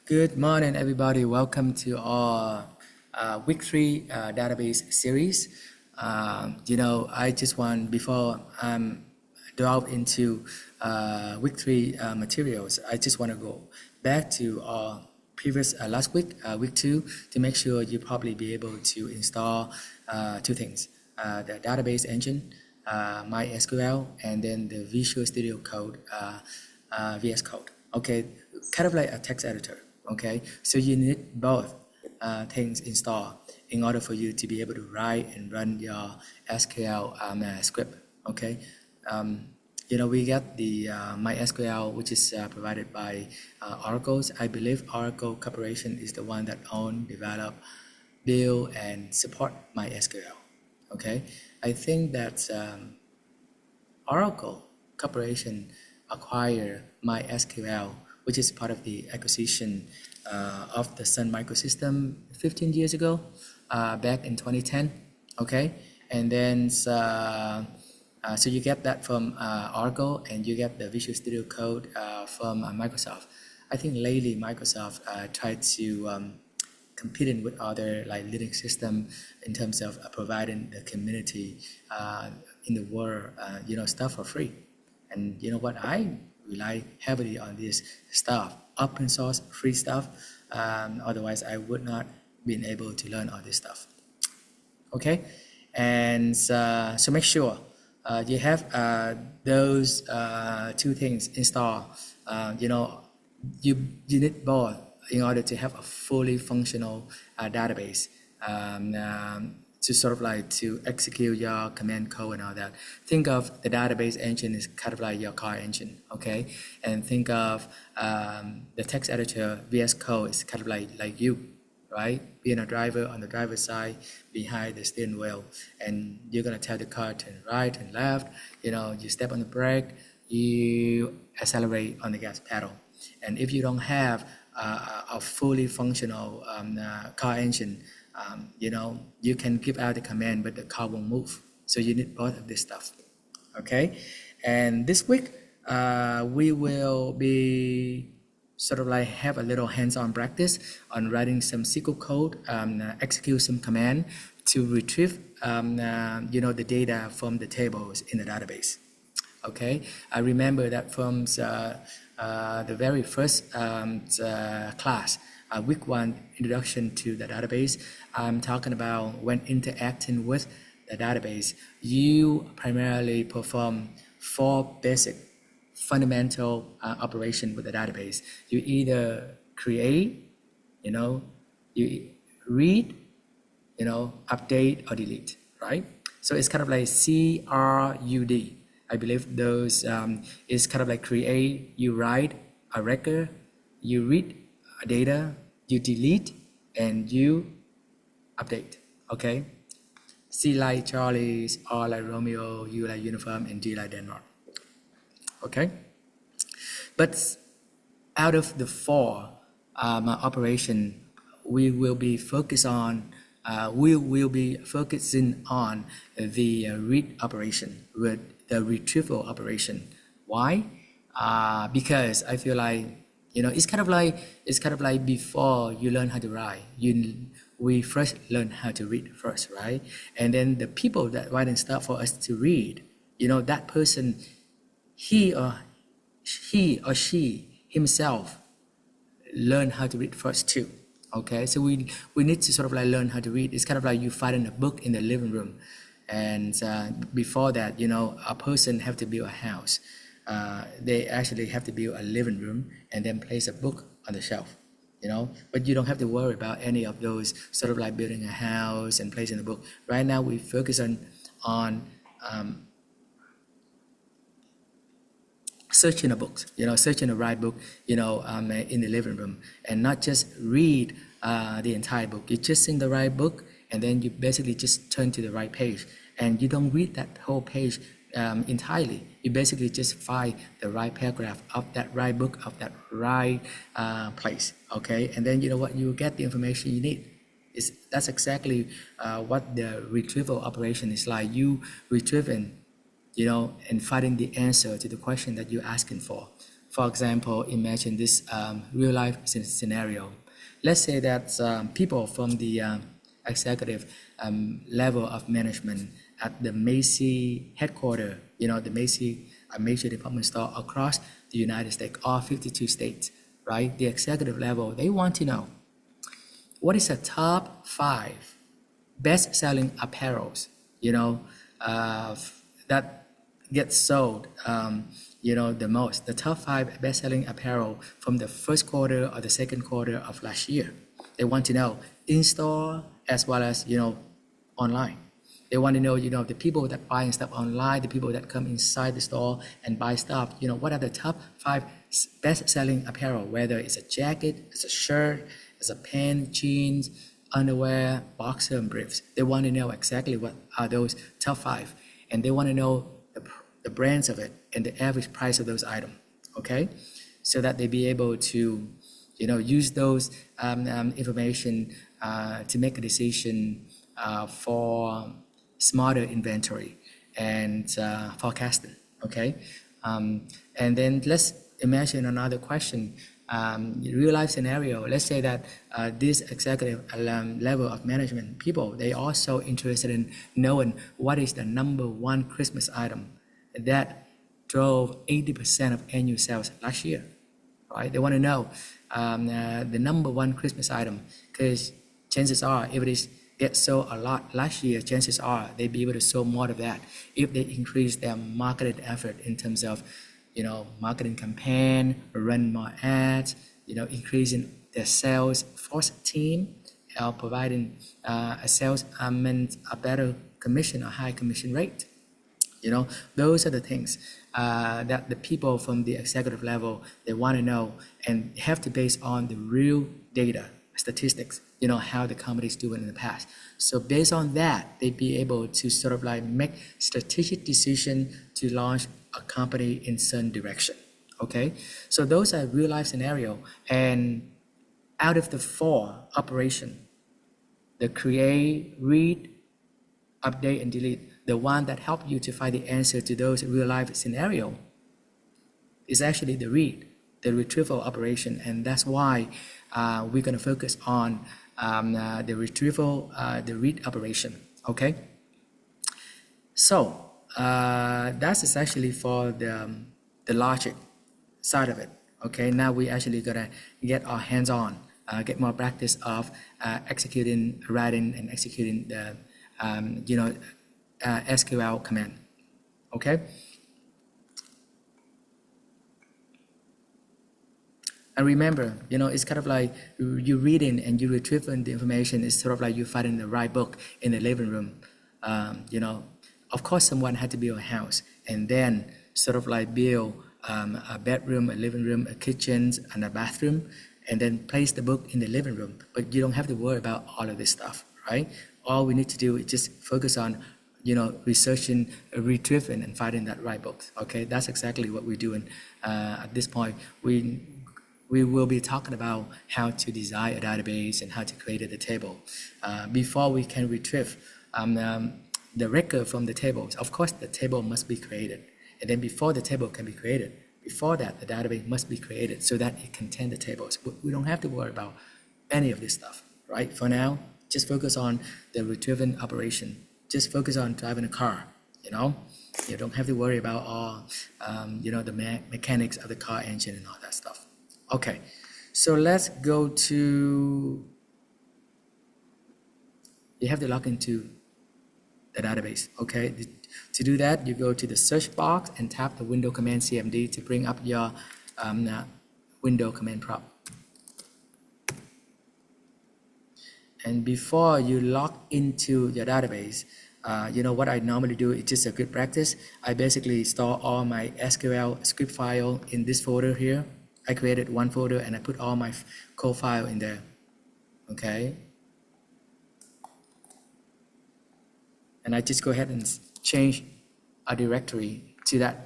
Good morning, everybody. Welcome to our week 3 database series. I just want, before delve into week 3 materials, I just want to go back to our previous last week, week 2, to make sure you probably be able to install two things: the database engine, MySQL, and then the Visual Studio Code, VS Code. Okay, kind of like a text editor. Okay, so you need both things installed in order for you to be able to write and run your SQL script. Okay, we got the MySQL, which is provided by Oracle. I believe Oracle Corporation is the one that own, develop, build, and support MySQL. Okay, I think that Oracle Corporation acquired MySQL, which is part of the acquisition of the Sun Microsystem 15 years ago, back in 2010. Okay, and then so you get that from Oracle, and you get the Visual Studio Code from Microsoft. I think lately Microsoft tried to competing with other like Linux system in terms of providing the community in the world, stuff for free. And you know what? I rely heavily on this stuff, open source, free stuff. Otherwise, I would not been able to learn all this stuff. Okay, and so make sure you have those two things installed. You need both in order to have a fully functional database. To sort of like to execute your command code and all that. Think of the database engine is kind of like your car engine, okay? And think of the text editor, VS Code, is kind of like you, right? Being a driver on the driver's side, behind the steering wheel, and you're gonna tell the car to turn right and left. You step on the brake, you accelerate on the gas pedal. And if you don't have a fully functional car engine, you can give out the command, but the car won't move. So you need both of this stuff. Okay, and this week we will be sort of like have a little hands-on practice on writing some SQL code, execute some command to retrieve the data from the tables in the database. Okay, I remember that from the very first class, week 1 introduction to the database. I'm talking about when interacting with the database, you primarily perform 4 basic fundamental operation with the database. You either create, you read, update or delete, right? So it's kind of like CRUD. I believe those is kind of like create, you write a record, you read data, you delete, and you update. Okay, C like Charlie, R like Romeo, U like Uniform, and D like Denmark. Okay, but out of the 4 operation, we will be focusing on the read operation with the retrieval operation. Why? Because I feel like it's kind of like before you learn how to write, we first learn how to read first, right? And then the people that write and stuff for us to read, that person, he or she himself learn how to read first too. Okay, so we need to sort of like learn how to read. It's kind of like you finding a book in the living room, and before that, a person have to build a house. They actually have to build a living room and then place a book on the shelf, but you don't have to worry about any of those sort of like building a house and placing a book. Right now we focus on searching a book, searching the right book, in the living room, and not just read the entire book. You just sing the right book, and then you basically just turn to the right page, and you don't read that whole page entirely. You basically just find the right paragraph of that right book, of that right place. Okay, and then you get the information you need. That's exactly what the retrieval operation is like. You retrieving, and finding the answer to the question that you're asking for. For example, imagine this real life scenario. Let's say that people from the executive level of management at the Macy headquarters, the Macy, a major department store across the United States, all 52 states, right? The executive level, they want to know what is the top 5 best-selling apparels, that get sold, the most, the top 5 best-selling apparel from the first quarter or the second quarter of last year. They want to know in-store as well as, online. They want to know, the people that buying stuff online, the people that come inside the store and buy stuff, what are the top 5 best-selling apparel, whether it's a jacket, it's a shirt, it's a pant, jeans, underwear, boxer, and briefs. They want to know exactly what are those top 5, and they want to know the brands of it and the average price of those items, okay? So that they be able to, use those information to make a decision for smarter inventory and forecasting, okay? And then let's imagine another question. Real life scenario, let's say that this executive level of management people, they also interested in knowing what is the number 1 Christmas item that drove 80% of annual sales last year, right? They want to know the number 1 Christmas item, because chances are if it is get sold a lot last year, chances are they'll be able to sell more of that if they increase their marketing effort in terms of, marketing campaign, run more ads, increasing their sales force team, providing a salesman a better commission, a high commission rate. Those are the things that the people from the executive level, they want to know and have to base on the real data, statistics, how the company is doing in the past. So based on that, they'd be able to sort of like make strategic decision to launch a company in certain direction, okay? So those are real life scenario. And out of the 4 operation, the create, read, update, and delete, the one that help you to find the answer to those real life scenario is actually the read, the retrieval operation. And that's why we're going to focus on the retrieval, the read operation, okay? So that's essentially for the logic side of it, okay? Now we actually gonna get our hands on, get more practice of executing, writing, and executing the SQL command, okay? And remember, it's kind of like you reading and you retrieving the information. It's sort of like you finding the right book in the living room. Of course, someone had to build a house and then sort of like build a bedroom, a living room, a kitchen, and a bathroom, and then place the book in the living room. But you don't have to worry about all of this stuff, right? All we need to do is just focus on, researching, retrieving, and finding that right book. Okay, that's exactly what we're doing at this point. We will be talking about how to design a database and how to create a table. Before we can retrieve the record from the tables, of course, the table must be created. And then before the table can be created, before that, the database must be created so that it contains the tables. We don't have to worry about any of this stuff, right? For now, just focus on the retrieving operation. Just focus on driving a car, You don't have to worry about all, the mechanics of the car engine and all that stuff. Okay, so let's go to, you have to log into the database, okay? To do that, you go to the search box and tap the window command CMD to bring up your window command prompt. And before you log into your database, what I normally do is just a good practice. I basically store all my SQL script file in this folder here. I created one folder and I put all my code file in there, okay? And I just go ahead and change a directory to that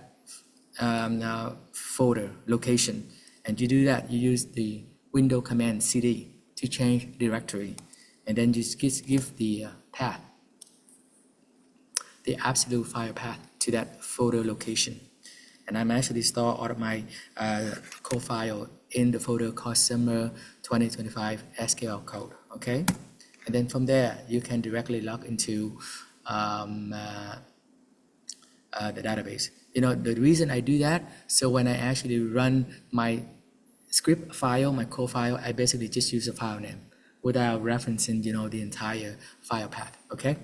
folder location. And you do that, you use the window command CD to change directory. And then you just give the path, the absolute file path to that folder location. and I'm actually store all of my code file in the folder called summer 2025 SQL code, okay? And then from there, you can directly log into the database. The reason I do that, so when I actually run my script file, my code file, I basically just use a file name without referencing, the entire file path, okay?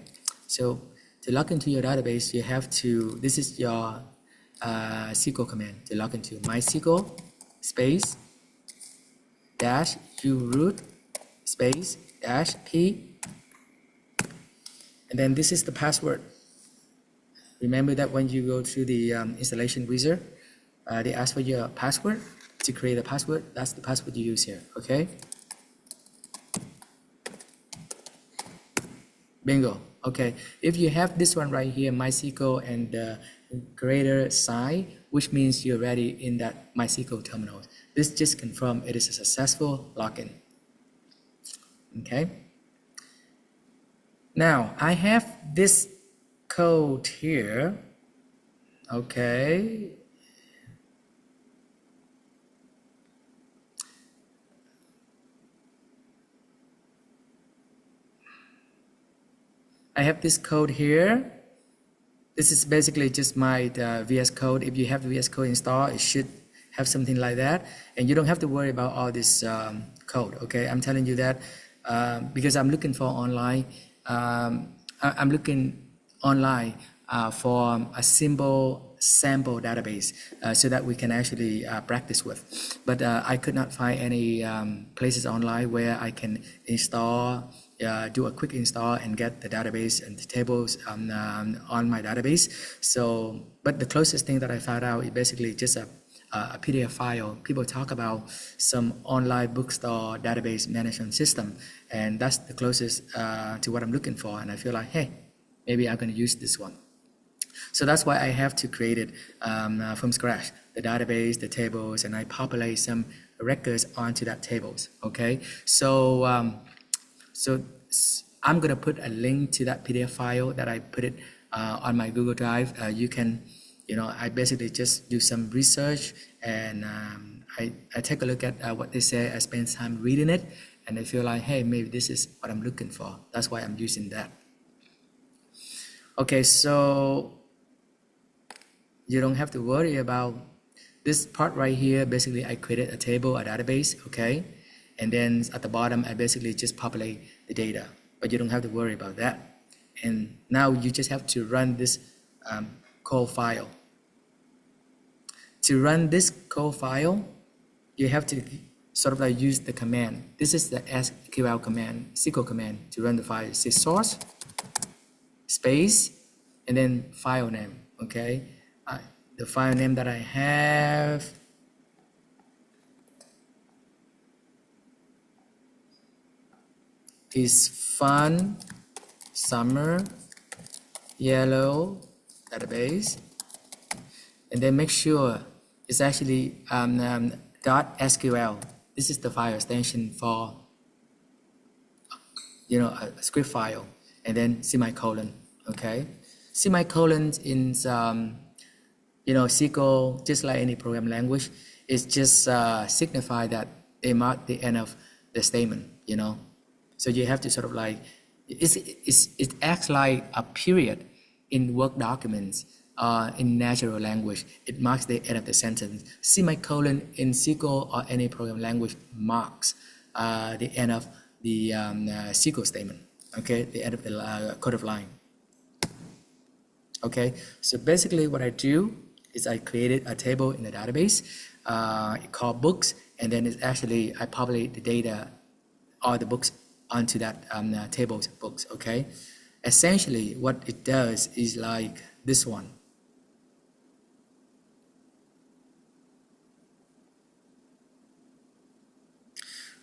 So to log into your database, you have to, this is your SQL command to log into MySQL space dash uroot space dash p, and then this is the password. Remember that when you go through the installation wizard, they ask for your password. To create a password, that's the password you use here, okay? Bingo. Okay, if you have this one right here, MySQL and the greater sign, which means you're ready in that MySQL terminal. This just confirms it is a successful login. Okay. Now I have this code here. Okay. I have this code here. This is basically just my VS Code. If you have the VS Code installed, it should have something like that. And you don't have to worry about all this code, okay? I'm telling you that because I'm looking for online. I'm looking online for a simple sample database so that we can actually practice with. But I could not find any places online where I can install do a quick install and get the database and the tables on my database. So, but the closest thing that I found out is basically just a PDF file. People talk about some online bookstore database management system, and that's the closest to what I'm looking for. And I feel like, hey, maybe I'm going to use this one. So that's why I have to create it from scratch, the database, the tables, and I populate some records onto that tables. Okay, so I'm gonna put a link to that PDF file that I put it on my Google Drive. You can, I basically just do some research and I take a look at what they say. I spend time reading it, and I feel like, hey, maybe this is what I'm looking for. That's why I'm using that. Okay, so you don't have to worry about this part right here. Basically, I created a table, a database, okay? And then at the bottom, I basically just populate the data, but you don't have to worry about that. And now you just have to run this code file. To run this code file, you have to sort of like use the command. This is the SQL command, SQL command to run the file. Say source, space, and then file name, okay? The file name that I have is fun summer yellow database, and then make sure it's actually .sql. This is the file extension for a script file, and then semicolon. Okay, semicolon in SQL, just like any program language, it's just signify that they mark the end of the statement. So you have to sort of like, it acts like a period in Word documents in natural language. It marks the end of the sentence. Semicolon in SQL or any program language marks the end of the SQL statement, okay, the end of the code of line. Okay, so basically what I do is I created a table in the database called books, and then it's actually, I populate the data, all the books onto that tables of books, okay? Essentially, what it does is like this one.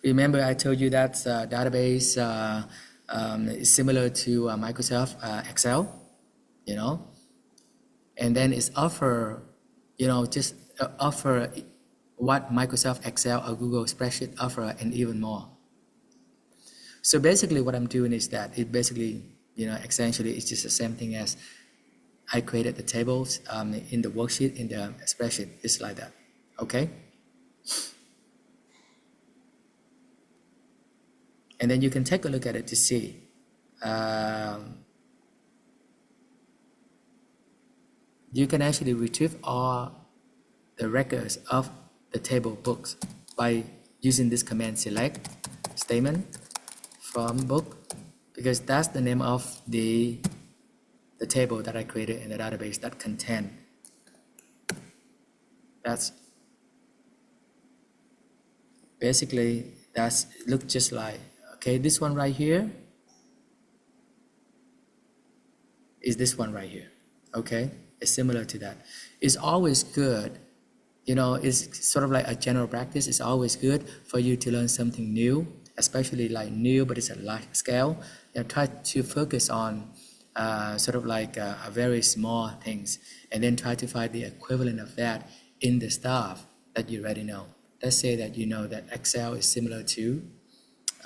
Remember I told you that database is similar to Microsoft Excel, and then it's offer, just offer what Microsoft Excel or Google Spreadsheet offer and even more. So basically what I'm doing is that it basically, essentially it's just the same thing as I created the tables in the worksheet, in the spreadsheet. It's like that, okay? And then you can take a look at it to see. You can actually retrieve all the records of the table books by using this command select statement from book, because that's the name of the table that I created in the database that contain. That's basically, that's look just like, okay, this one right here is this one right here, okay? It's similar to that. It's always good, you know, it's sort of like a general practice. It's always good for you to learn something new, especially like new, but it's a large scale. You know, try to focus on sort of like a very small things, and then try to find the equivalent of that in the stuff that you already know. Let's say that you know that Excel is similar to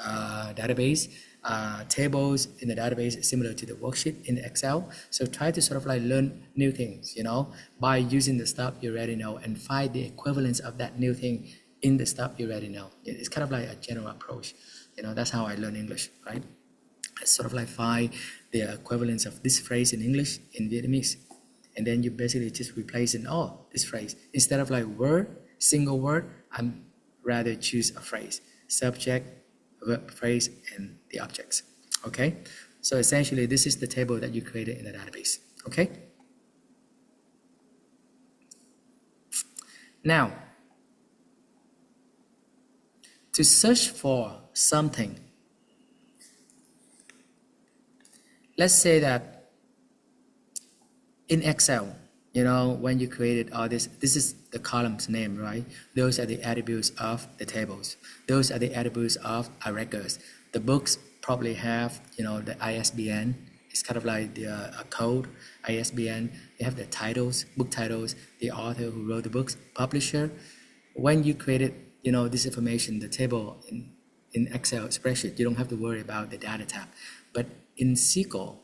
database, tables in the database is similar to the worksheet in the Excel. So try to sort of like learn new things, you know, by using the stuff you already know, and find the equivalence of that new thing in the stuff you already know. It's kind of like a general approach. You know, that's how I learn English, right? I sort of like find the equivalence of this phrase in English in Vietnamese. And then you basically just replace it, oh, this phrase. Instead of like word, single word, I'm rather choose a phrase, subject, verb, phrase, and the objects, okay? So essentially, this is the table that you created in the database, okay? Now, to search for something, let's say that in Excel, you know, when you created all this is the column's name, right? Those are the attributes of the tables. Those are the attributes of our records. The books probably have, you know, the ISBN. It's kind of like the a code, ISBN. They have the titles, book titles, the author who wrote the books, publisher. When you created, you know, this information, the table in Excel spreadsheet, you don't have to worry about the data tab. But in SQL,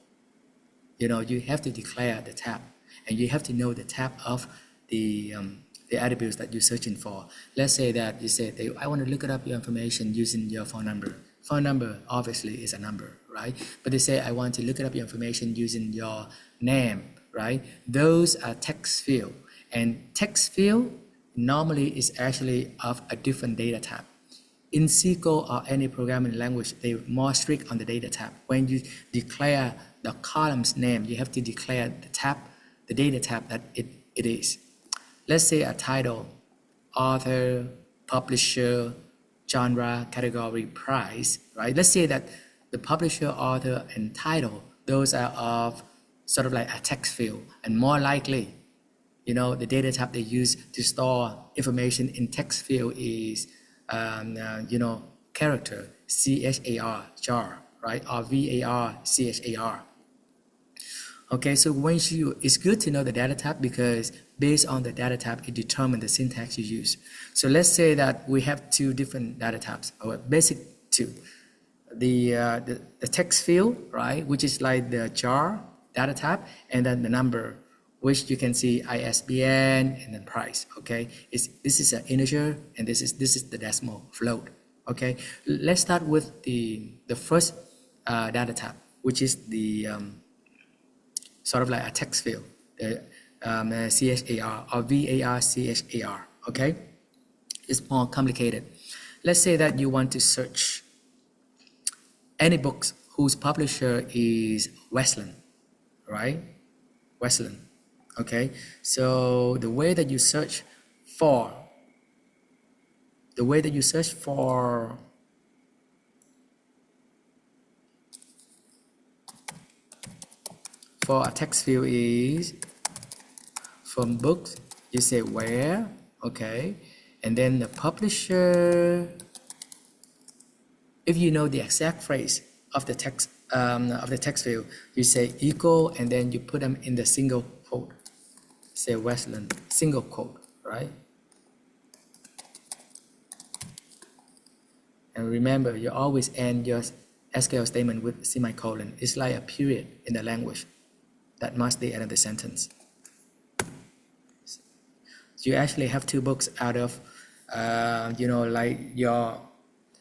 you know, you have to declare the tab, and you have to know the tab of the attributes that you're searching for. Let's say that you say, I want to look up your information using your phone number. Phone number obviously is a number, right? But they say, I want to look up your information using your name, right? Those are text field, and text field normally is actually of a different data type. In SQL or any programming language, they're more strict on the data type. When you declare the column's name, you have to declare the tab, the data type that it is. Let's say a title, author, publisher, genre, category, price, right? Let's say that the publisher, author, and title, those are of sort of like a text field, and more likely, you know, the data type they use to store information in text field is, you know, character, CHAR, char, right? Or VAR, CHAR. Okay, so it's good to know the data type, because based on the data type, it determines the syntax you use. So let's say that we have two different data types, or basic two. The text field, right, which is like the char data type, and then the number, which you can see ISBN and then price. Okay, this is an integer, and this is the decimal float. Okay, let's start with the first data type, which is the sort of like a text field, CHAR or VAR CHAR. Okay, it's more complicated. Let's say that you want to search any books whose publisher is Westland, right? Westland. Okay, so the way that you search for a text field is from books, you say where, okay, and then the publisher. If you know the exact phrase of the text field, you say equal, and then you put them in the single quote. Say Westland, single quote, right? And remember, you always end your SQL statement with semicolon. It's like a period in the language. That marks the end of the sentence. So you actually have 2 books out of, like your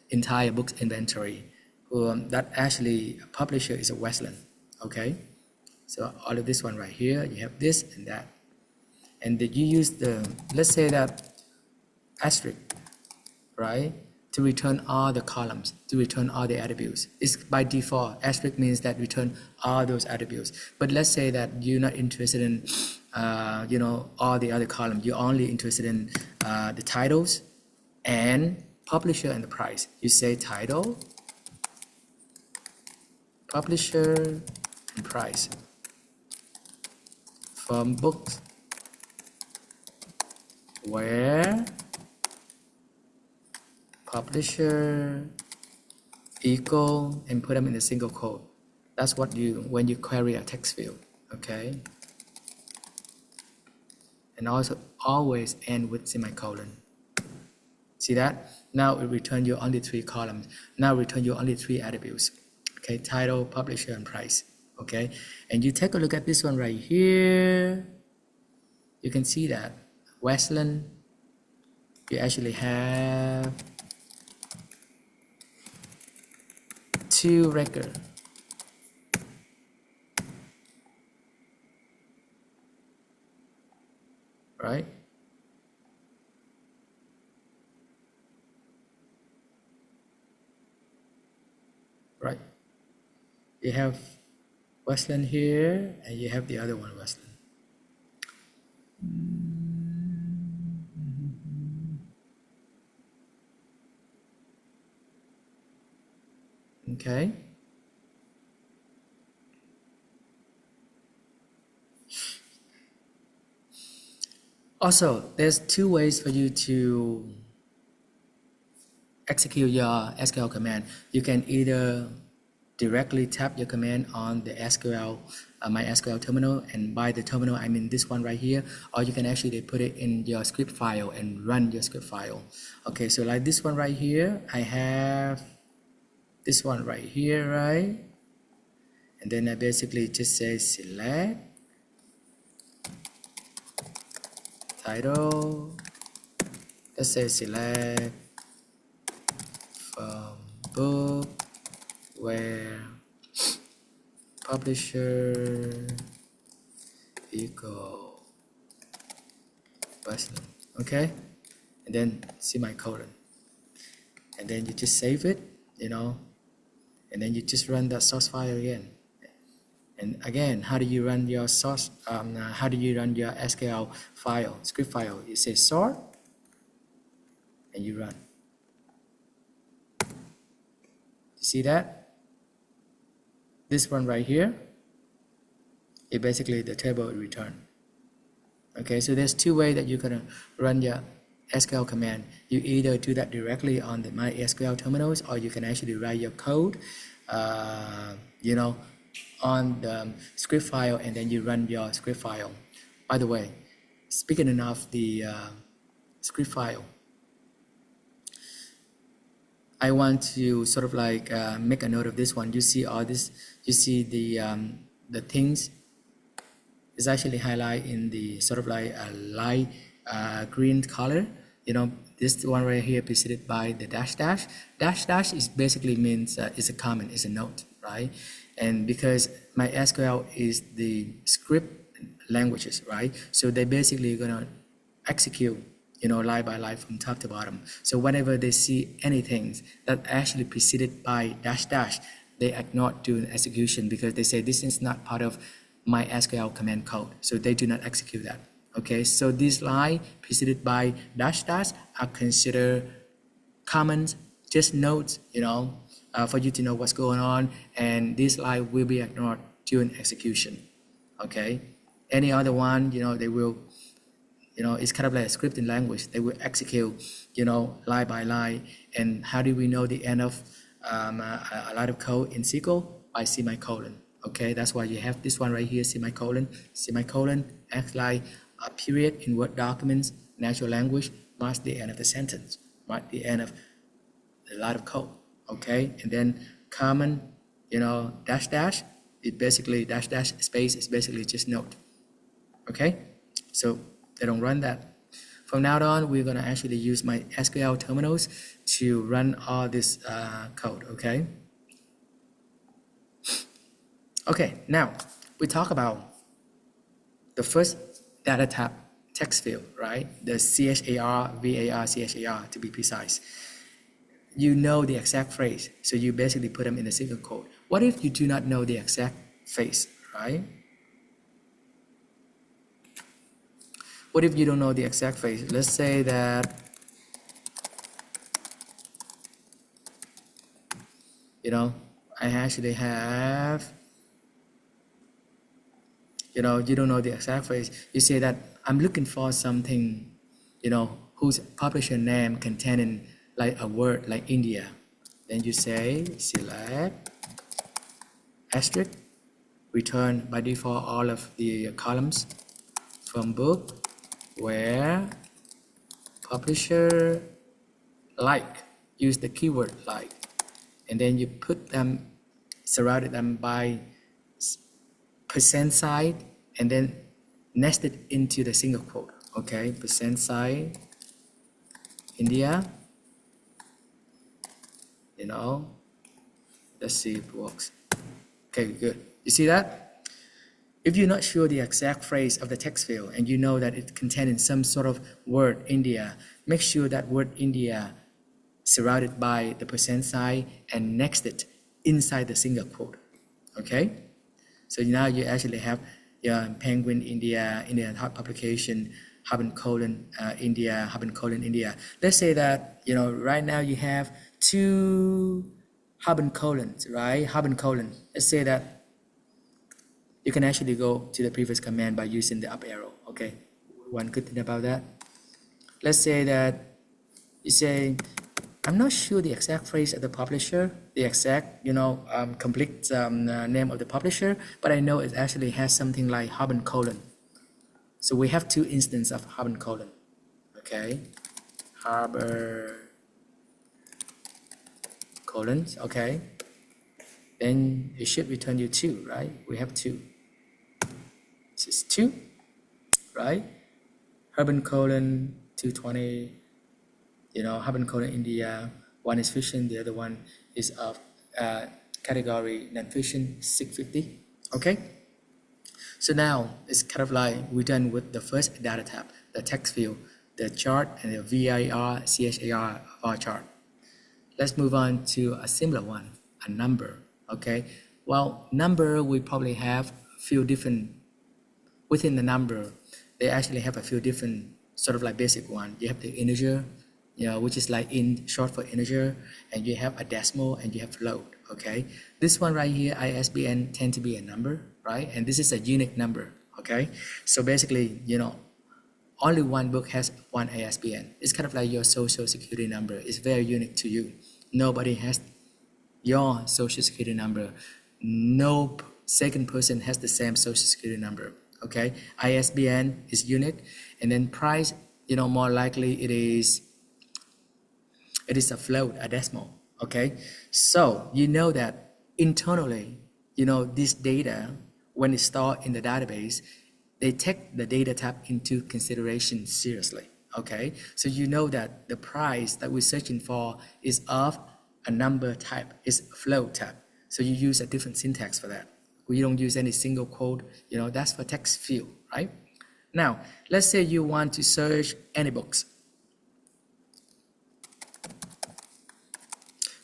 entire books inventory. That actually publisher is a Westland, okay? So all of this one right here, you have this and that. And that you use the, let's say that asterisk, right? To return all the columns, to return all the attributes. It's by default, asterisk means that return all those attributes. But let's say that you're not interested in, all the other columns. You're only interested in the titles and publisher and the price. You say title, publisher, and price. From books where publisher equal, and put them in a single quote. That's what you, when you query a text field, okay? And also always end with semicolon. See that? Now it return you only 3 columns. Now return you only 3 attributes. Okay, title, publisher, and price. Okay, and you take a look at this one right here. You can see that Westland, you actually have 2 records. Right? Right. You have Westland here, and you have the other one, Westland. Okay. Also, there's 2 ways for you to execute your SQL command. You can either directly tap your command on the SQL, MySQL terminal, and by the terminal I mean this one right here, or you can actually put it in your script file and run your script file. Okay, so like this one right here, I have this one right here, right? And then I basically just say select title, let's say select from book where publisher equal Westland, okay? And then semicolon. And then you just save it, and then you just run that source file again. And again, how do you run your source? How do you run your SQL file, script file? You say sort, and you run. You see that? This one right here, it basically the table will return. Okay, so there's 2 ways that you're gonna run your SQL command. You either do that directly on the MySQL terminals, or you can actually write your code, on the script file, and then you run your script file. By the way, speaking of the script file, I want to sort of like make a note of this one. You see all this, you see the things is actually highlighted in the sort of like a light green color. This one right here preceded by the dash dash. Dash dash is basically means it's a comment, it's a note, right? And because MySQL is the script languages, right? So they basically gonna execute, line by line from top to bottom. So whenever they see anything that actually preceded by dash dash, they are not doing execution because they say this is not part of MySQL command code. So they do not execute that. Okay, so these line preceded by dash dash are considered comments, just notes, for you to know what's going on, and this line will be ignored during execution. Okay, any other one, they will, it's kind of like a scripting language. They will execute, line by line. And how do we know the end of a lot of code in SQL? By semicolon. Okay, that's why you have this one right here, semicolon. Semicolon acts like a period in Word documents. Natural language marks the end of the sentence, mark the end of a lot of code. Okay, and then common, dash dash It basically dash dash space is basically just note. Okay, so they don't run that. From now on, we're gonna actually use my SQL terminals to run all this code. Okay. Okay, now we talk about the first data type text field, right? The CHAR, VAR, CHAR to be precise. You know the exact phrase, so you basically put them in a single quote. What if you do not know the exact phrase, right? What if you don't know the exact phrase? Let's say that, I actually have, you don't know the exact phrase. You say that I'm looking for something, whose publisher name containing like a word like India. Then you say select asterisk, return by default all of the columns from book where publisher like, use the keyword like, and then you put them, surrounded them by percent sign, and then nested into the single quote. Okay, percent sign India, let's see if it works. Okay, good. You see that? If you're not sure the exact phrase of the text field and you know that it contains some sort of word India, make sure that word India surrounded by the percent sign and nested inside the single quote. Okay? So now you actually have your Penguin India, Indian publication, India, India. Let's say that, right now you have two colons, right? Colon. Let's say that you can actually go to the previous command by using the up arrow. Okay, one good thing about that. Let's say that you say, I'm not sure the exact phrase of the publisher, the exact, complete name of the publisher, but I know it actually has something like colon. So we have two instances of colon. Okay, colons. Okay, then it should return you 2, right? We have 2. This is 2, right? colon 220. Colon India, one is fiction, the other one is of category non-fiction, 650. Okay, so now it's kind of like we're done with the first data type, the text field, the chart, and the VAR, CHAR bar chart. Let's move on to a similar one, a number. Okay, well, number we probably have a few different, within the number they actually have a few different sort of like basic one. You have the integer, which is like in short for integer, and you have a decimal and you have float. Okay, this one right here, ISBN, tend to be a number, right? And this is a unique number. Okay, so basically, only one book has one ISBN. It's kind of like your social security number. It's very unique to you. Nobody has your social security number. No second person has the same social security number. Okay, ISBN is unique, and then price, more likely it is a float, a decimal. Okay, so that internally, this data, when it's stored in the database, they take the data type into consideration seriously. Okay, so that the price that we're searching for is of a number type, is float type. So you use a different syntax for that. We don't use any single quote, that's for text field, right? Now, let's say you want to search any books.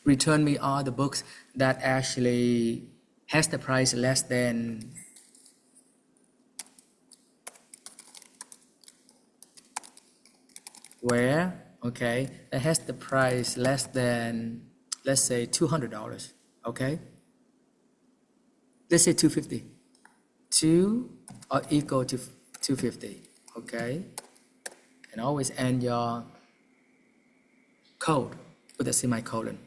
Return me all the books that actually has the price less than that has the price less than, let's say, $200. Okay, let's say 250, 2 or equal to 250. Okay, and always end your code with a semicolon.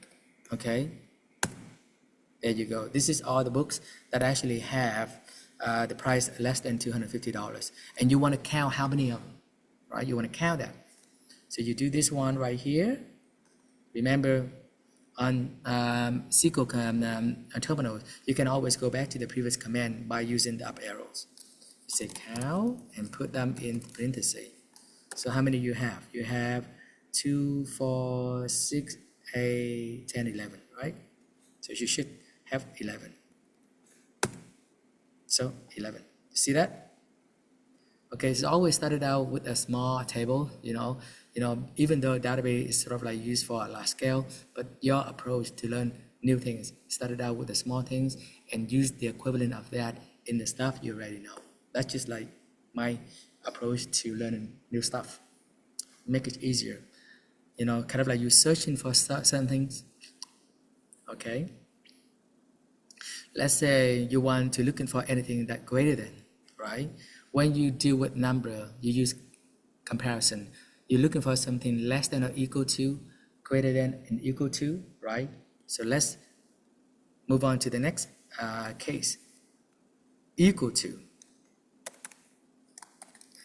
Okay, there you go. This is all the books that actually have the price less than $250, and you want to count how many of them, right? You want to count that. So you do this one right here. Remember, on SQL terminal, you can always go back to the previous command by using the up arrows. You say count and put them in parentheses. So how many you have? You have 2, 4, 6, 8, 10, 11, right? So you should have 11. So 11. See that? Okay, so always started out with a small table, even though database is sort of like used for a large scale, but your approach to learn new things started out with the small things and use the equivalent of that in the stuff you already know. That's just like my approach to learning new stuff. Make it easier. Kind of like you searching for certain things. Okay. Let's say you want to looking for anything that greater than, right? When you deal with number, you use comparison. You're looking for something less than or equal to, greater than and equal to, right? So let's move on to the next case. Equal to.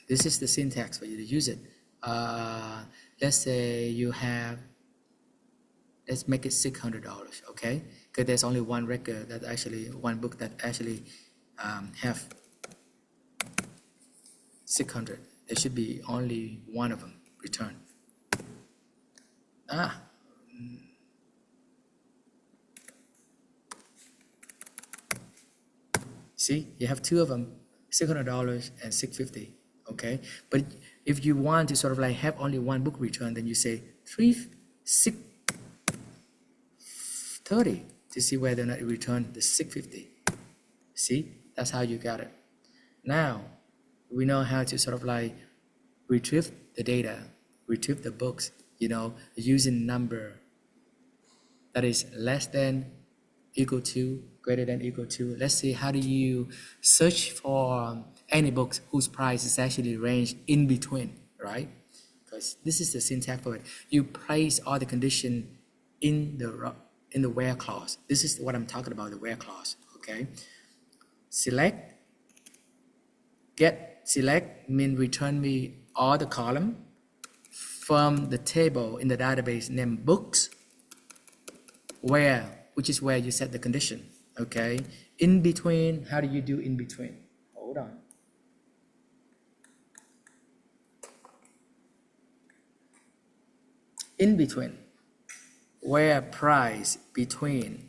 This is the syntax for you to use it. Let's say you have, let's make it $600, okay? Because there's only one record that actually, one book that actually have 600. There should be only one of them returned. See, you have two of them, $600 and $650. Okay, but if you want to sort of like have only one book return, then you say 630 to see whether or not it returned the 650. See, that's how you got it. Now we know how to sort of like retrieve the data, retrieve the books, using number that is less than, equal to, greater than, equal to. Let's see, how do you search for any books whose price is actually ranged in between, right? Because this is the syntax for it. You place all the condition in the where clause. This is what I'm talking about, the where clause, okay? Select, get, select means return me all the column from the table in the database named books, where, which is where you set the condition, okay? In between, how do you do in between? Hold on. In between, where price between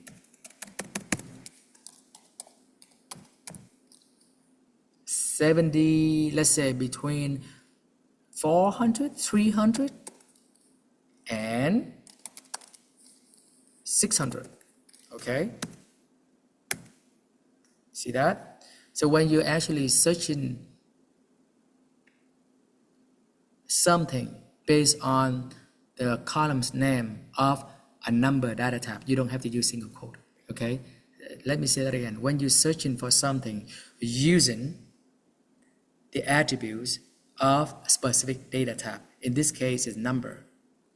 $70, let's say between 400, 300 and 600, okay? See that? So when you're actually searching something based on the column's name of a number data type, you don't have to use single quote, okay? Let me say that again. When you're searching for something using the attributes of a specific data type, in this case is number,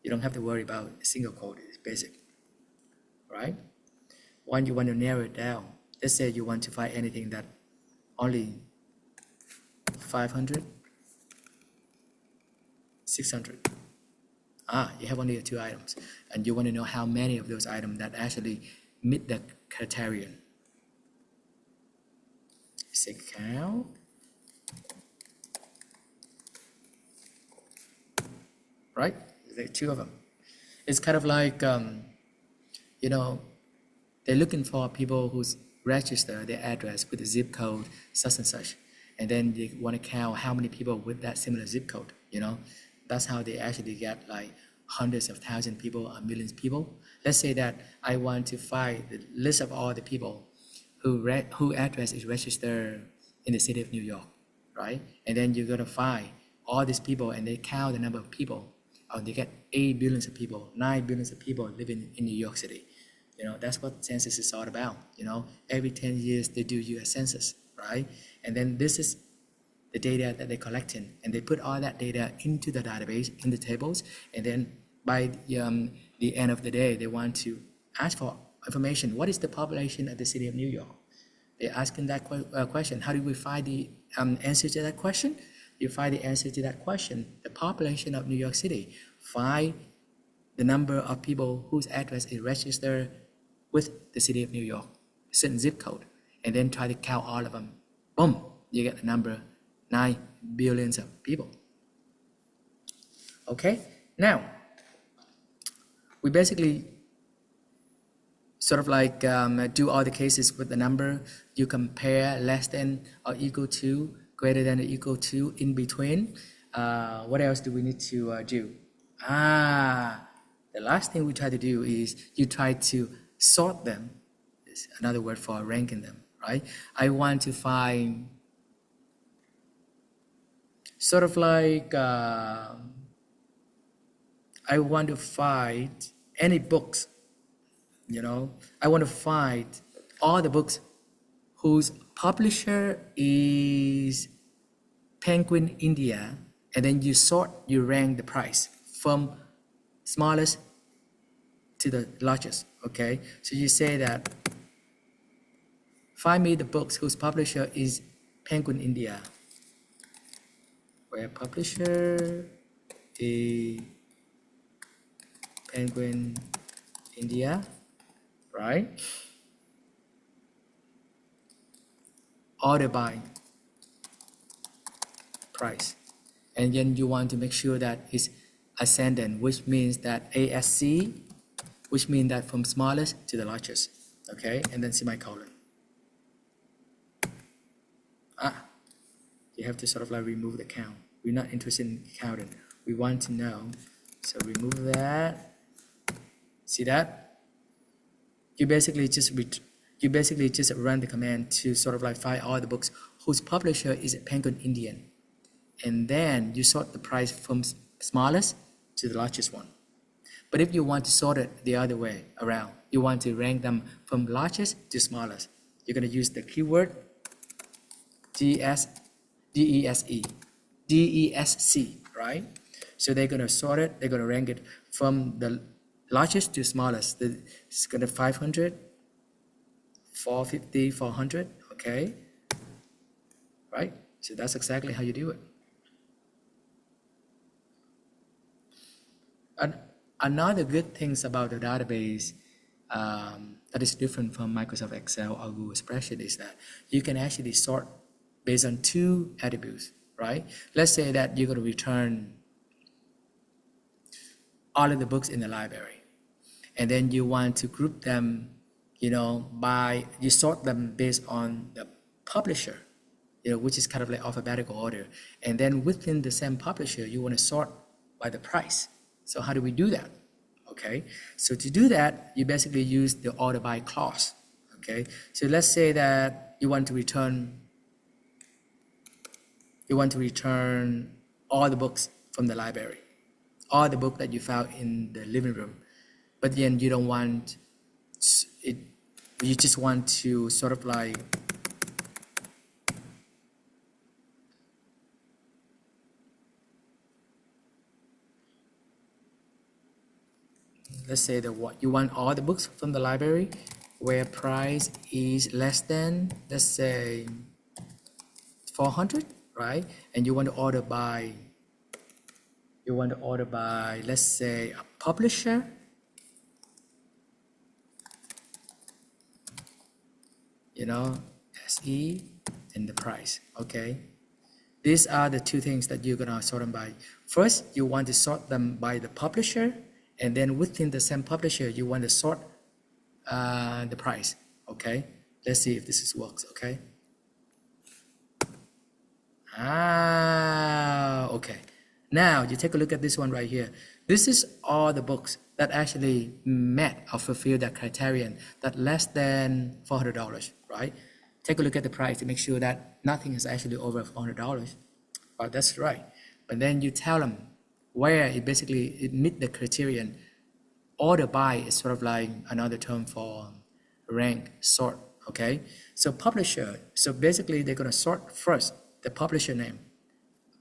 you don't have to worry about a single quote, it's basic, right? When you want to narrow it down, let's say you want to find anything that only 500, 600. You have only 2 items, and you want to know how many of those items that actually meet the criterion. Say count. Right? There are 2 of them. It's kind of like, they're looking for people who's register their address with the zip code such and such, and then they want to count how many people with that similar zip code. That's how they actually get like hundreds of thousands of people or millions of people. Let's say that I want to find the list of all the people who address is registered in the city of New York, right? And then you're gonna find all these people, and they count the number of people. They get 8 billions of people, 9 billions of people living in New York City. That's what census is all about. Every 10 years they do US census, right? And then this is the data that they're collecting, and they put all that data into the database, in the tables, and then by the end of the day, they want to ask for information. What is the population of the city of New York? They're asking that question. How do we find the answer to that question? You find the answer to that question, the population of New York City. Find the number of people whose address is registered with the city of New York, certain zip code, and then try to count all of them. Boom, you get the number 9 billions of people. Okay, now we basically sort of like do all the cases with the number. You compare less than or equal to, greater than or equal to, in between. What else do we need to do? The last thing we try to do is you try to sort them. It's another word for ranking them, right? I want to find sort of like I want to find any books, you know. I want to find all the books whose publisher is Penguin India, and then you rank the price from smallest to the largest, okay? So you say that, find me the books whose publisher is Penguin India, where publisher is Penguin India, right? Order by price. And then you want to make sure that it's ascendant, which means that ASC, which means that from smallest to the largest, okay? And then semicolon. You have to sort of like remove the count. We're not interested in counting. We want to know. So remove that. See that? You basically just run the command to sort of like find all the books whose publisher is Penguin Indian, and then you sort the price from smallest to the largest one. But if you want to sort it the other way around, you want to rank them from largest to smallest, you're going to use the keyword DESC, right? So they're going to sort it, they're going to rank it from the largest to smallest. It's going to 500, 450, 400, okay? Right? So that's exactly how you do it. And another good things about the database that is different from Microsoft Excel or Google Spreadsheet is that you can actually sort based on 2 attributes, right? Let's say that you're going to return all of the books in the library, and then you want to group them, you know, you sort them based on the publisher, you know, which is kind of like alphabetical order. And then within the same publisher, you want to sort by the price. So how do we do that? Okay, so to do that, you basically use the order by clause. Okay, so let's say that you want to return all the books from the library, all the books that you found in the living room, but then you don't want it, you just want to sort of like let's say that you want all the books from the library where price is less than, let's say 400, right? And you want to order by let's say a publisher, you know, SE and the price. Okay, these are the 2 things that you're gonna sort them by. First, you want to sort them by the publisher, and then within the same publisher, you want to sort the price. Okay, let's see if this works. Okay. Okay. Now you take a look at this one right here. This is all the books that actually met or fulfill that criterion, that less than $400, right? Take a look at the price to make sure that nothing is actually over $400. But that's right. But then you tell them where it meet the criterion. Order by is sort of like another term for rank, sort, okay? So publisher, so basically they're gonna sort first the publisher name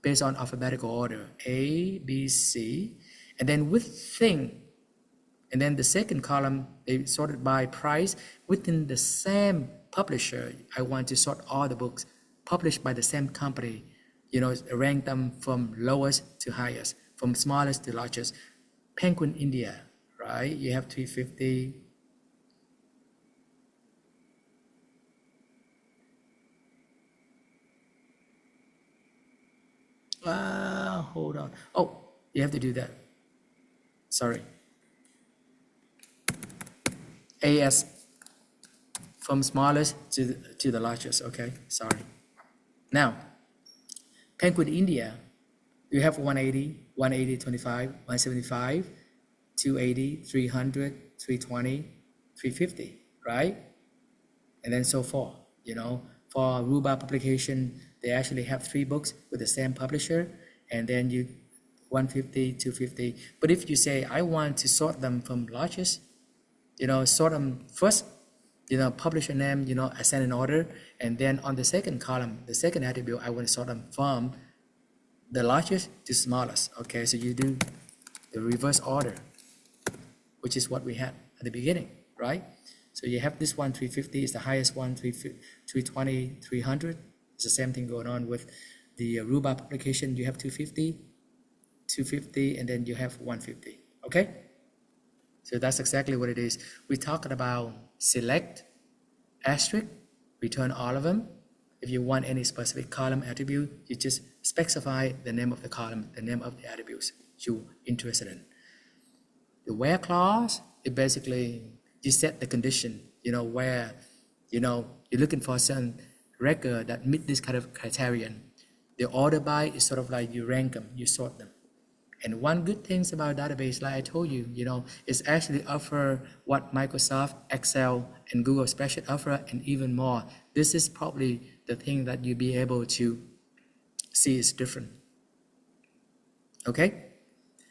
based on alphabetical order, A, B, C, and then and then the second column, they sorted by price. Within the same publisher, I want to sort all the books published by the same company, you know, rank them from lowest to highest, from smallest to largest. Penguin India, right? You have 350. Hold on. Oh, you have to do that. Sorry. AS from smallest to the largest. Okay, sorry. Now, Penguin India, you have 180, 180, 25, 175, 280, 300, 320, 350, right? And then so forth. You know, for Ruba publication, they actually have 3 books with the same publisher, and then you 150, 250. But if you say, I want to sort them from largest, you know, sort them first, you know, publisher name, you know, ascend in order, and then on the second column, the second attribute, I want to sort them from the largest to smallest. Okay, so you do the reverse order, which is what we had at the beginning, right? So you have this one, 350 is the highest one, 320, 300. It's the same thing going on with the Ruba publication. You have 250, 250, and then you have 150, okay? So that's exactly what it is. We're talking about select, asterisk, return all of them. If you want any specific column attribute, you just specify the name of the column, the name of the attributes you're interested in. The where clause, it basically, you set the condition, you know, where, you know, you're looking for some record that meet this kind of criterion. The order by is sort of like you rank them, you sort them. And one good thing about database, like I told you, you know, is actually offer what Microsoft, Excel, and Google Spreadsheet offer, and even more. This is probably the thing that you'll be able to see is different. Okay?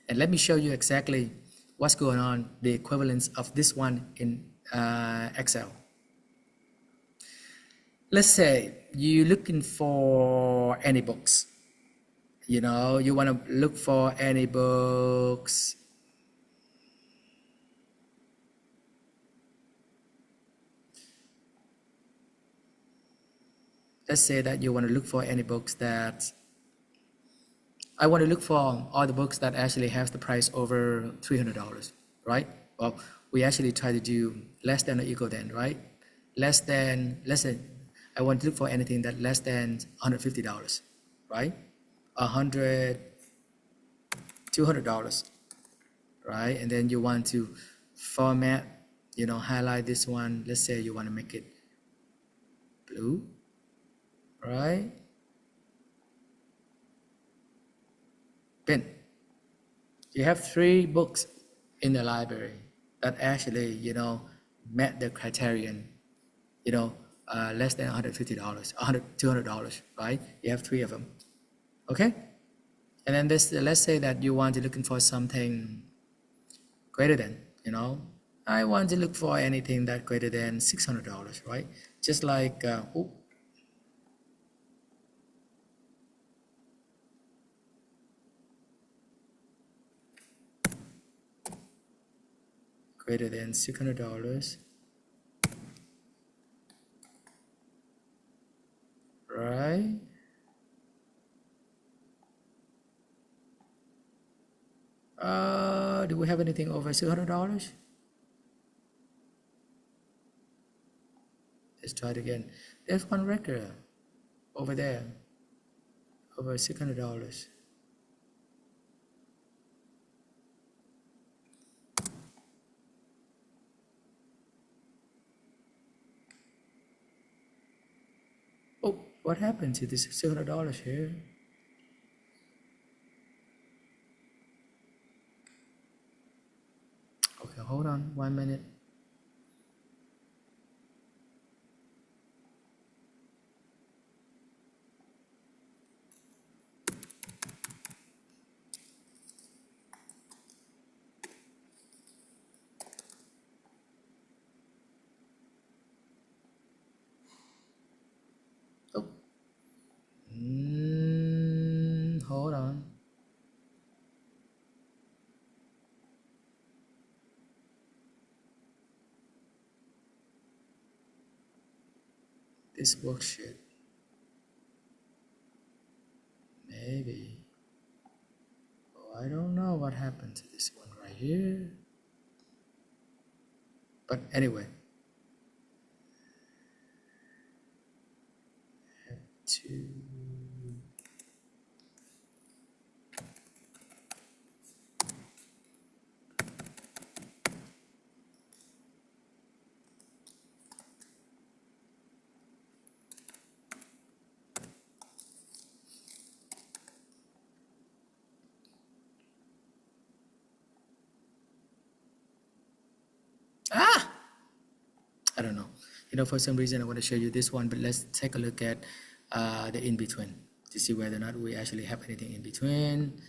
And let me show you exactly what's going on, the equivalence of this one in Excel. Let's say you're looking for any books. You know, you want to look for any books. Let's say that you want to look for any books that I want to look for all the books that actually have the price over $300, right? Well, we actually try to do less than or equal than, right? Less than, let's say, I want to look for anything that less than $150, right? $100, $200, right? And then you want to format, you know, highlight this one. Let's say you want to make it blue, right? Then you have 3 books in the library that actually, you know, met the criterion, you know, less than $150, $200, right? You have 3 of them, okay? And then this, let's say that you want to looking for something greater than, you know, I want to look for anything that greater than $600, right? Just like, greater than $600, right? Do we have anything over $600? Let's try it again. There's one record over there, over $600. Oh, what happened to this $600 here? Okay, hold on 1 minute. Oh, hold on. This worksheet, maybe. Oh, I don't know what what happened to this one right here? But anyway, to I don't know. For some reason I want to show you this one, but let's take a look at the in-between to see whether or not we actually have anything in between.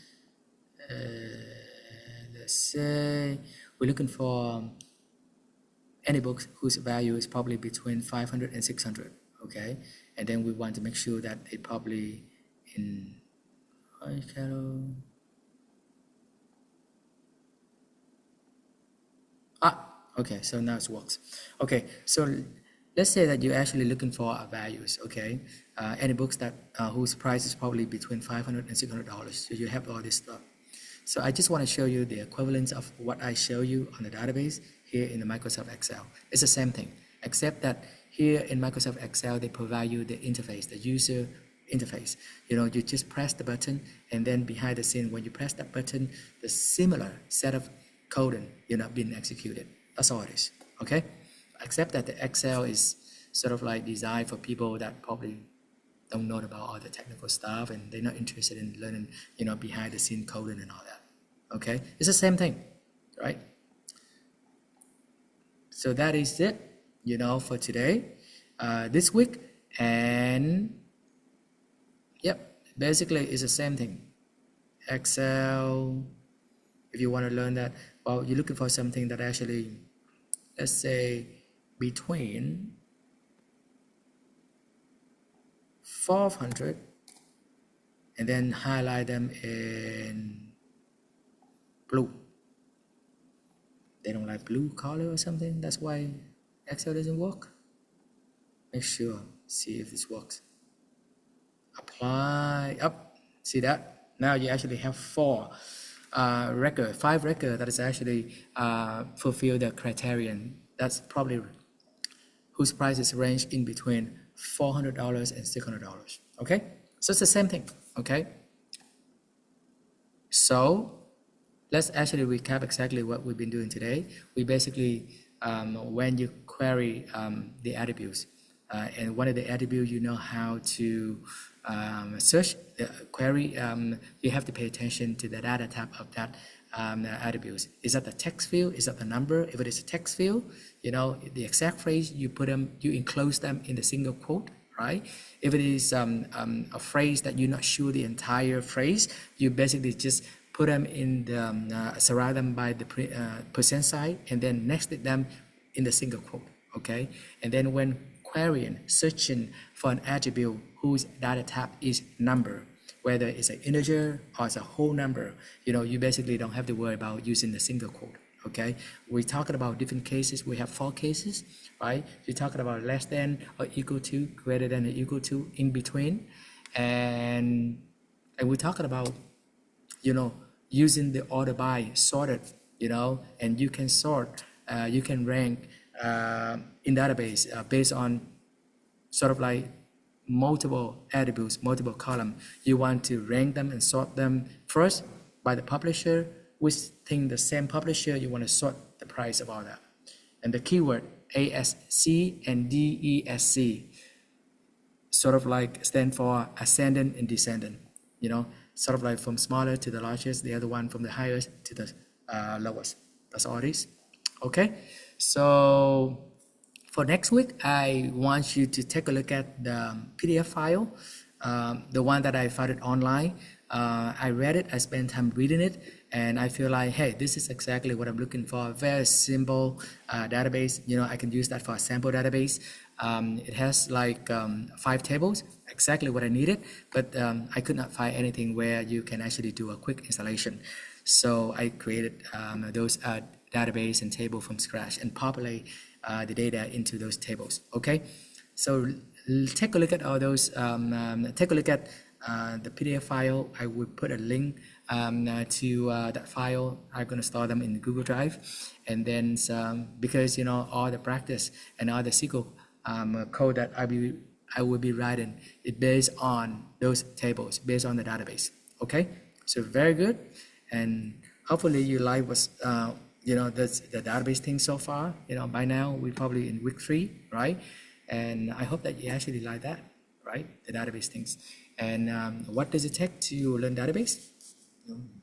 Let's say we're looking for any books whose value is probably between 500 and 600, okay? And then we want to make sure that it probably in eyeshadow. Okay, so now it works. Okay, so let's say that you're actually looking for values, okay? Any books that whose price is probably between $500 and $600. So you have all this stuff. So I just want to show you the equivalence of what I show you on the database here in the Microsoft Excel. It's the same thing, except that here in Microsoft Excel, they provide you the interface, the user interface. You just press the button, and then behind the scene, when you press that button, the similar set of coding, being executed. That's all it is, okay? Except that the Excel is sort of like designed for people that probably don't know about all the technical stuff, and they're not interested in learning, behind the scene coding and all that, okay? It's the same thing, right? So that is it, for today, this week, and yep, basically it's the same thing. Excel, if you want to learn that, well, you're looking for something that actually, let's say, between 500, and then highlight them in blue. They don't like blue color or something. That's why Excel doesn't work. Make sure, see if this works. Apply, up, see that? Now you actually have five record that is actually fulfill the criterion. That's probably whose prices range in between $400 and $600. Okay, so it's the same thing. Okay, so let's actually recap exactly what we've been doing today. We basically, when you query the attributes, and one of the attributes, how to search the query, you have to pay attention to the data type of that attributes. Is that the text field? Is that the number? If it is a text field, the exact phrase, you enclose them in the single quote, right? If it is a phrase that you're not sure the entire phrase, you basically just put them in the, surround them by the percent sign, and then next to them in the single quote, okay? And then when querying, searching for an attribute whose data type is number, whether it's an integer or it's a whole number, you basically don't have to worry about using the single quote, okay? We're talking about different cases. We have 4 cases, right? You're talking about less than or equal to, greater than or equal to, in between, and we're talking about, using the order by sorted, and you can sort, you can rank in database based on sort of like multiple attributes, multiple columns. You want to rank them and sort them first by the publisher, within the same publisher, you want to sort the price of all that. And the keyword ASC and DESC sort of like stand for ascendant and descendant, sort of like from smaller to the largest, the other one from the highest to the lowest. That's all it is. Okay, so for next week, I want you to take a look at the PDF file, the one that I found it online. I read it, I spent time reading it, and I feel like, hey, this is exactly what I'm looking for. A very simple database. I can use that for a sample database. It has like 5 tables, exactly what I needed, but I could not find anything where you can actually do a quick installation. So I created those database and table from scratch and populate the data into those tables. Okay, so take a look at all those. Take a look at the PDF file, I will put a link to that file. I'm going to store them in Google Drive. And then because, you know, all the practice and all the SQL code that I will be writing, it based on those tables, based on the database. Okay, so very good. And hopefully you like what's, you know, the database thing so far. You know, by now we're probably in week 3, right? And I hope that you actually like that, right? The database things. And what does it take to learn database?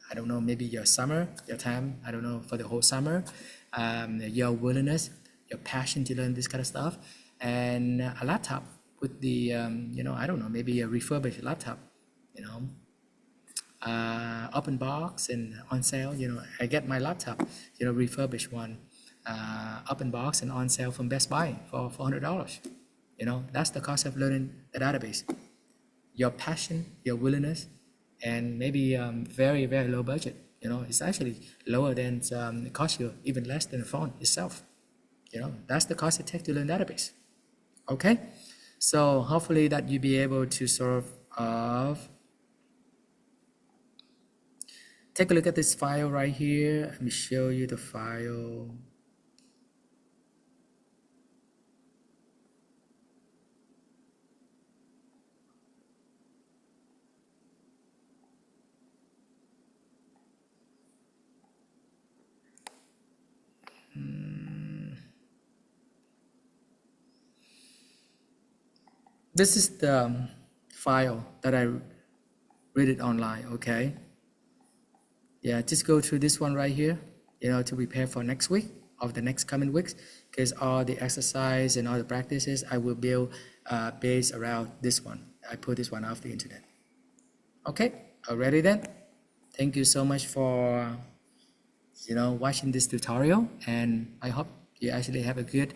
I don't know, maybe your summer, your time, I don't know, for the whole summer, your willingness, your passion to learn this kind of stuff, and a laptop with the, you know, I don't know, maybe a refurbished laptop, you know, open box and on sale. You know, I get my laptop, you know, refurbished one, open box and on sale from Best Buy for $400. You know, that's the cost of learning the database. Your passion, your willingness, and maybe very, very low budget. You know, it's actually lower than it costs you, even less than the phone itself. You know, that's the cost it takes to learn database. Okay, so hopefully that you'll be able to sort of take a look at this file right here. Let me show you the file. This is the file that I read it online, okay? Yeah, just go through this one right here, you know, to prepare for next week of the next coming weeks, because all the exercise and all the practices I will build based around this one. I put this one off the internet. Okay, already then? Thank you so much for, you know, watching this tutorial, and I hope you actually have a good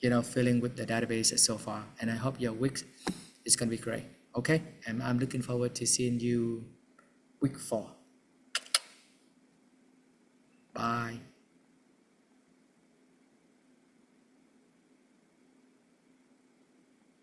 you know, feeling with the database so far, and I hope your week is going to be great. Okay, and I'm looking forward to seeing you week 4. Bye.